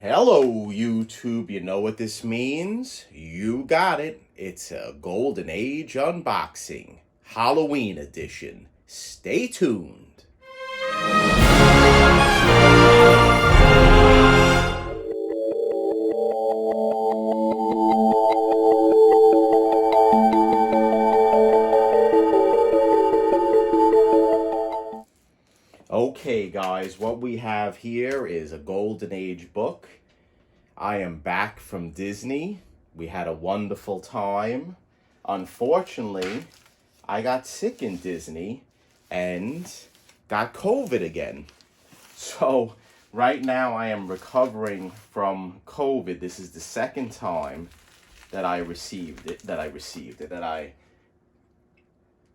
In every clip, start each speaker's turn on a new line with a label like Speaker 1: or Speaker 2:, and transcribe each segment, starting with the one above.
Speaker 1: Hello, YouTube. You know what this means? You got it. It's a Golden Age unboxing, Halloween edition. Stay tuned. Okay, guys, what we have here is a Golden Age book. I am back from Disney. We had a wonderful time. Unfortunately, I got sick in Disney and got COVID again. So, right now I am recovering from COVID. This is the second time that I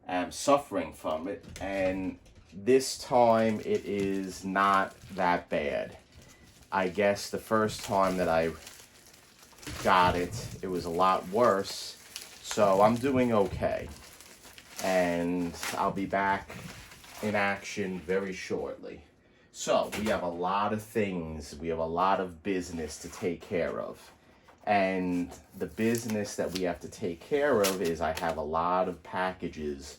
Speaker 1: am suffering from it, and this time it is not that bad. I guess the first time that I got it, it was a lot worse. So I'm doing okay. And I'll be back in action very shortly. So we have a lot of things. We have a lot of business to take care of. And the business that we have to take care of is I have a lot of packages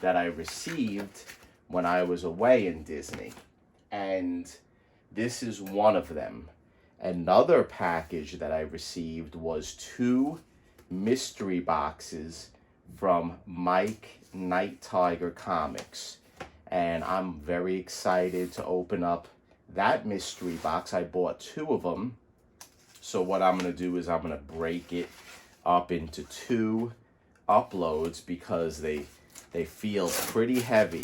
Speaker 1: that I received when I was away in Disney. And this is one of them. Another package that I received was 2 mystery boxes from Mike Night Tiger Comics. And I'm very excited to open up that mystery box. I bought 2 of them. So what I'm going to do is I'm going to break it up into 2 uploads because they feel pretty heavy.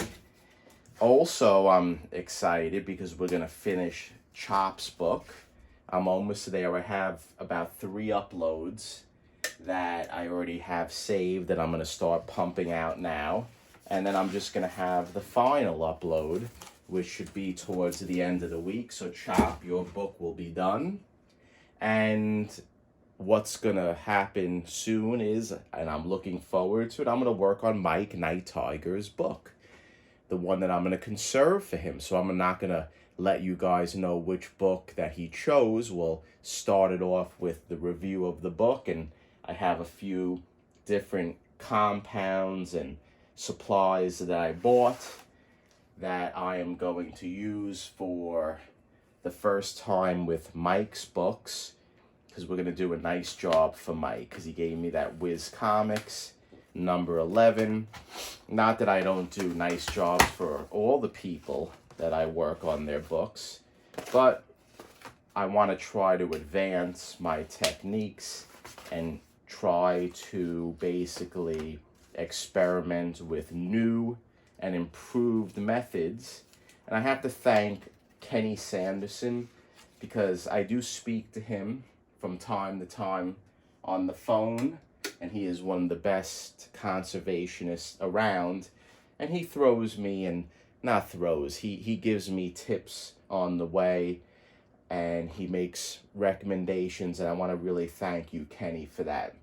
Speaker 1: Also, I'm excited because we're going to finish Chop's book. I'm almost there. I have about 3 uploads that I already have saved that I'm going to start pumping out now. And then I'm just going to have the final upload, which should be towards the end of the week. So Chop, your book will be done. And what's going to happen soon is, and I'm looking forward to it, I'm going to work on Mike Night Tiger's book. The one that I'm going to conserve for him. So I'm not going to let you guys know which book that he chose. We'll start it off with the review of the book, and I have a few different compounds and supplies that I bought that I am going to use for the first time with Mike's books, because we're going to do a nice job for Mike, because he gave me that Wiz Comics number 11. Not that I don't do nice jobs for all the people that I work on their books, but I want to try to advance my techniques and try to basically experiment with new and improved methods. And I have to thank Kenny Sanderson, because I do speak to him from time to time on the phone, and he is one of the best conservationists around, and he he gives me tips on the way, and he makes recommendations, and I want to really thank you, Kenny, for that.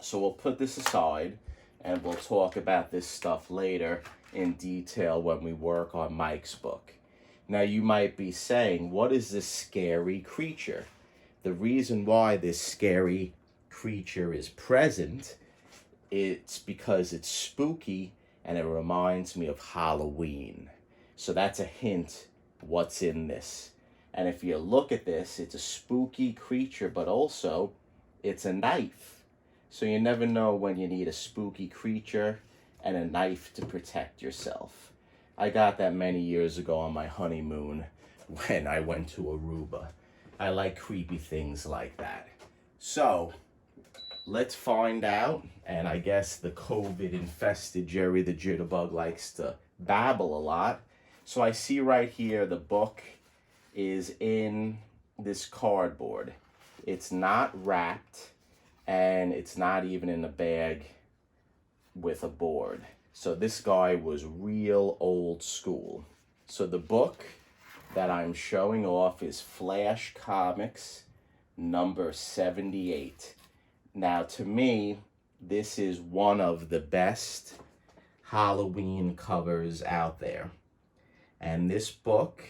Speaker 1: So we'll put this aside, and we'll talk about this stuff later in detail when we work on Mike's book. Now, you might be saying, what is this scary creature? The reason why this scary creature is present, it's because it's spooky and it reminds me of Halloween. So that's a hint what's in this. And if you look at this, it's a spooky creature, but also it's a knife. So you never know when you need a spooky creature and a knife to protect yourself. I got that many years ago on my honeymoon when I went to Aruba. I like creepy things like that. So let's find out. And I guess the COVID-infested Jerry the Jitterbug likes to babble a lot. So I see right here the book is in this cardboard. It's not wrapped, and it's not even in a bag with a board. So this guy was real old school. So the book that I'm showing off is Flash Comics number 78. Now, to me, this is one of the best Halloween covers out there. And this book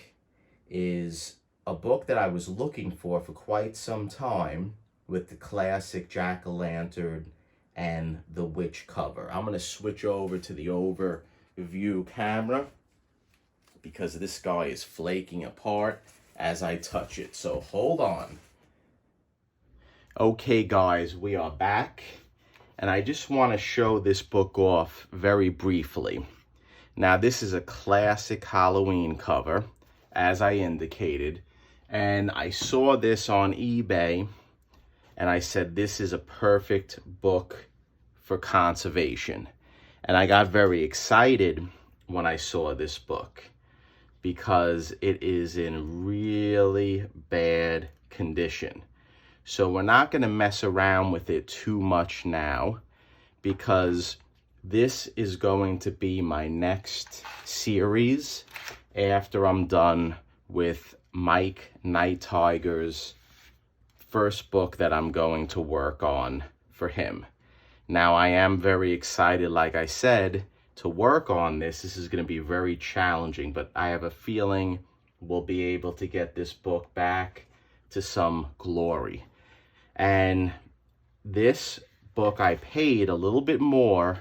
Speaker 1: is a book that I was looking for quite some time with the classic jack-o'-lantern and the witch cover. I'm going to switch over to the overview camera because this guy is flaking apart as I touch it. So hold on. Okay guys, we are back, and I just want to show this book off very briefly. Now this is a classic Halloween cover, as I indicated, and I saw this on eBay and I said this is a perfect book for conservation. And I got very excited when I saw this book because it is in really bad condition. So we're not going to mess around with it too much now, because this is going to be my next series after I'm done with Mike Night Tiger's first book that I'm going to work on for him. Now, I am very excited, like I said, to work on this. This is going to be very challenging, but I have a feeling we'll be able to get this book back to some glory. And this book, I paid a little bit more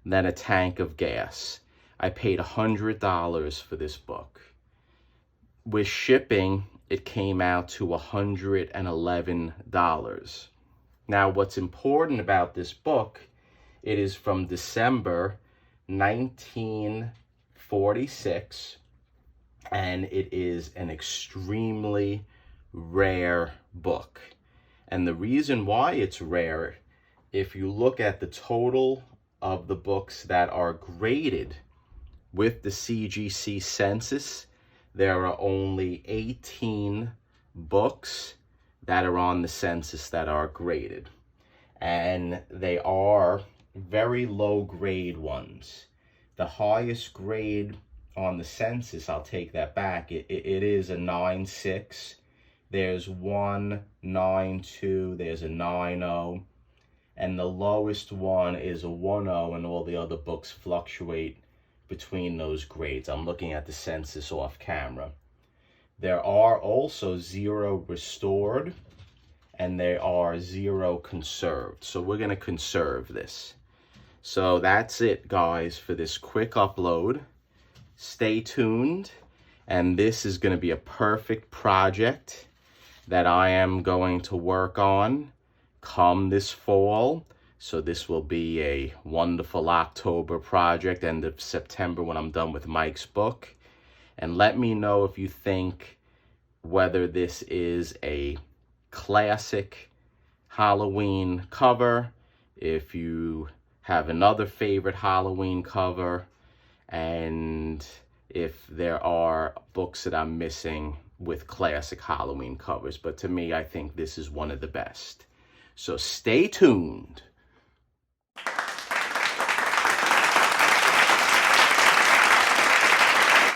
Speaker 1: than a tank of gas. I paid $100 for this book. With shipping, it came out to $111. Now, what's important about this book, it is from December 1946, and it is an extremely rare book. And the reason why it's rare, if you look at the total of the books that are graded with the CGC census, there are only 18 books that are on the census that are graded. And they are very low grade ones. The highest grade on the census, I'll take that back, it is a 9.6. There's 1.92, there's a 9.0, and the lowest one is a 1.0, and all the other books fluctuate between those grades. I'm looking at the census off camera. There are also 0 restored, and there are 0 conserved. So we're going to conserve this. So that's it, guys, for this quick upload. Stay tuned, and this is going to be a perfect project that I am going to work on come this fall. So this will be a wonderful October project, end of September when I'm done with Mike's book. And let me know if you think whether this is a classic Halloween cover, if you have another favorite Halloween cover, and if there are books that I'm missing with classic Halloween covers. But to me, I think this is one of the best. So stay tuned.